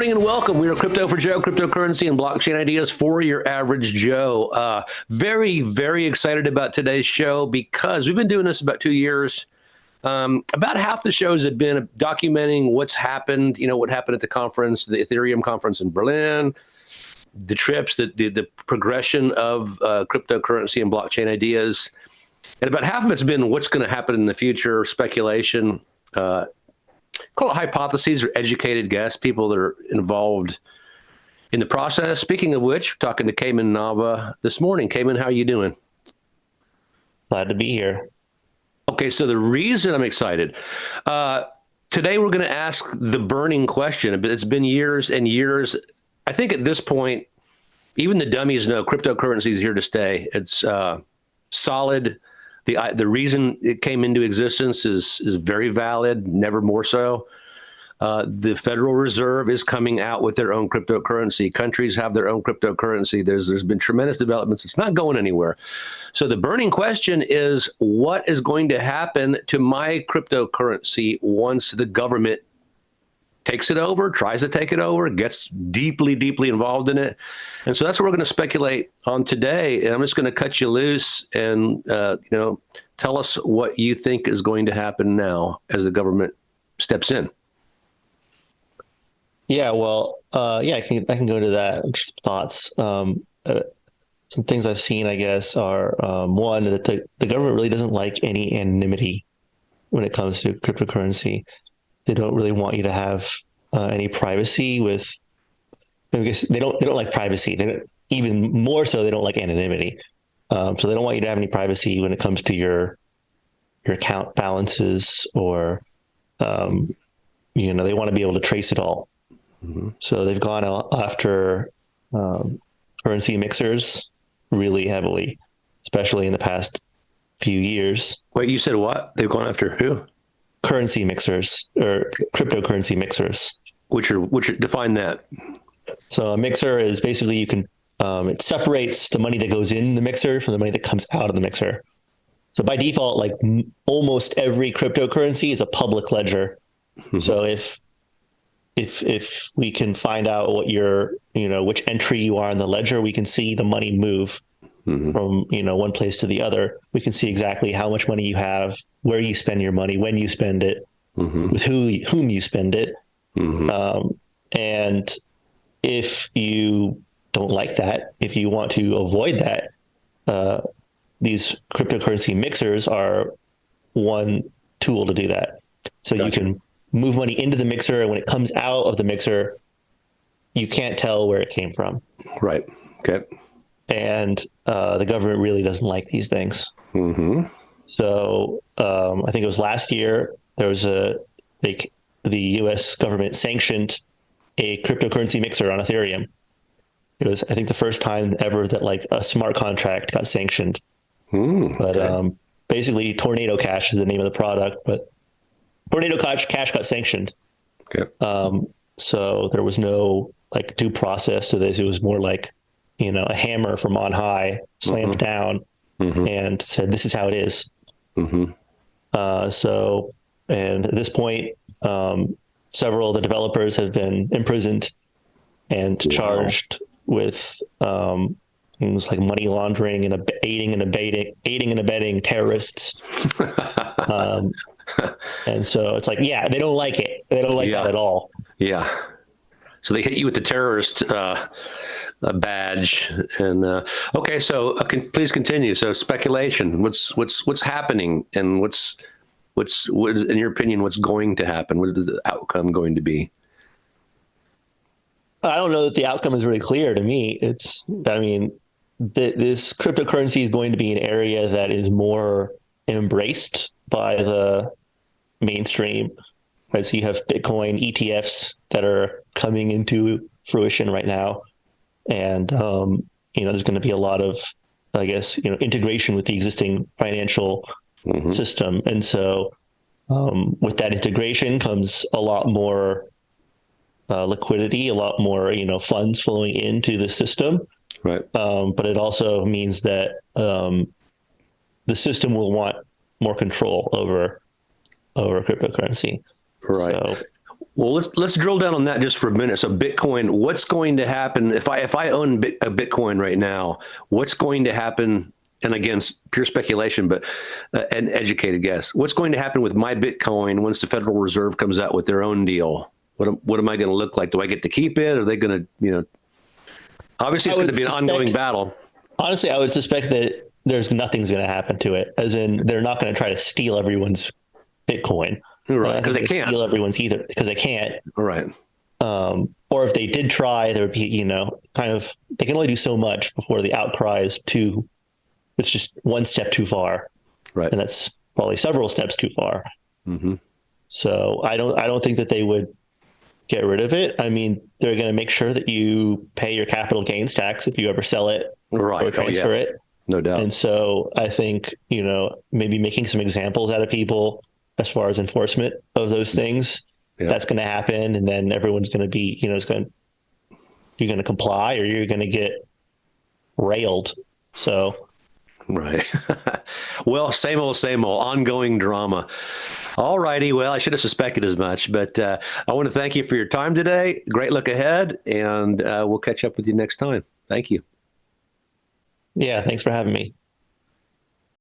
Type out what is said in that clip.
morning and welcome. We are Crypto for Joe, cryptocurrency and blockchain ideas for your average Joe. Very, very excited about today's show because we've been doing this about 2 years. About half the shows have been documenting what's happened, what happened at the conference, the Ethereum conference in Berlin, the trips, the progression of cryptocurrency and blockchain ideas. And about half of it's been what's going to happen in the future, speculation, call it hypotheses or educated guess, people that are involved in the process. Speaking of which, talking to Cayman Nava this morning. Cayman, how are you doing? Glad to be here. Okay, so the reason I'm excited, today we're going to ask the burning question. It's been years and years. I think at this point, even the dummies know cryptocurrency is here to stay. It's solid. The reason it came into existence is very valid, never more so. The Federal Reserve is coming out with their own cryptocurrency. Countries have their own cryptocurrency. There's been tremendous developments. It's not going anywhere. So the burning question is, what is going to happen to my cryptocurrency once the government takes it over, tries to take it over, gets deeply, deeply involved in it? And so that's what we're going to speculate on today. And I'm just going to cut you loose and, tell us what you think is going to happen now as the government steps in. Yeah, well, I can go to that. Just thoughts. Some things I've seen, I guess, are one, that the government really doesn't like any anonymity when it comes to cryptocurrency. They don't really want you to have any privacy with. I guess they don't like privacy. Even more so, they don't like anonymity. So they don't want you to have any privacy when it comes to your account balances, or they want to be able to trace it all. Mm-hmm. So they've gone after currency mixers really heavily, especially in the past few years. Wait, you said what? They've gone after who? Currency mixers, or cryptocurrency mixers. Which are define that. So a mixer is basically it separates the money that goes in the mixer from the money that comes out of the mixer. So by default, like almost every cryptocurrency is a public ledger. Mm-hmm. So if we can find out what which entry you are in the ledger, we can see the money move. Mm-hmm. From one place to the other. We can see exactly how much money you have, where you spend your money, when you spend it, mm-hmm. with whom you spend it. Mm-hmm. And if you don't like that, if you want to avoid that, these cryptocurrency mixers are one tool to do that. So gotcha. You can move money into the mixer, and when it comes out of the mixer, you can't tell where it came from. Right. Okay. And the government really doesn't like these things. Mm-hmm. So I think it was last year, there was the U.S. government sanctioned a cryptocurrency mixer on Ethereum. It was, I think, the first time ever that like a smart contract got sanctioned. But basically, Tornado Cash is the name of the product, but Tornado Cash got sanctioned. Okay. So there was no like due process to this. It was more like, a hammer from on high slammed mm-hmm. down mm-hmm. and said, "This is how it is." Mm-hmm. And at this point, several of the developers have been imprisoned and charged with things like money laundering and aiding and abetting terrorists. And so it's like, they don't like it. They don't like that at all. Yeah. So they hit you with the terrorist badge, and okay. So please continue. So speculation. What's happening, and what is, in your opinion, what's going to happen? What is the outcome going to be? I don't know that the outcome is really clear to me. This cryptocurrency is going to be an area that is more embraced by the mainstream. Right? So you have Bitcoin ETFs that are coming into fruition right now. And, there's going to be a lot of, I guess, integration with the existing financial mm-hmm. system. And so with that integration comes a lot more liquidity, a lot more, funds flowing into the system. Right. But it also means that the system will want more control over cryptocurrency. Right. So, Well, let's drill down on that just for a minute. So Bitcoin, what's going to happen if I own a Bitcoin right now? What's going to happen? And again, it's pure speculation, but an educated guess. What's going to happen with my Bitcoin once the Federal Reserve comes out with their own deal? What am I going to look like? Do I get to keep it? Are they going to, obviously I it's going would to be an ongoing battle. honestly, I would suspect that there's nothing's going to happen to it. As in, they're not going to try to steal everyone's Bitcoin. Right, because they can't. Steal everyone's either because they can't. All right. Or if they did try, there would be, kind of, they can only do so much before the outcry is too, it's just one step too far. Right. And that's probably several steps too far. Mm-hmm. So I don't think that they would get rid of it. I mean, they're going to make sure that you pay your capital gains tax if you ever sell it Right. or transfer it. No doubt. And so I think, maybe making some examples out of people as far as enforcement of those things, that's going to happen. And then everyone's going to be, you're going to comply or you're going to get railed. So. Right. Well, same old, ongoing drama. All righty. Well, I should have suspected as much, but I want to thank you for your time today. Great look ahead, and we'll catch up with you next time. Thank you. Yeah, thanks for having me.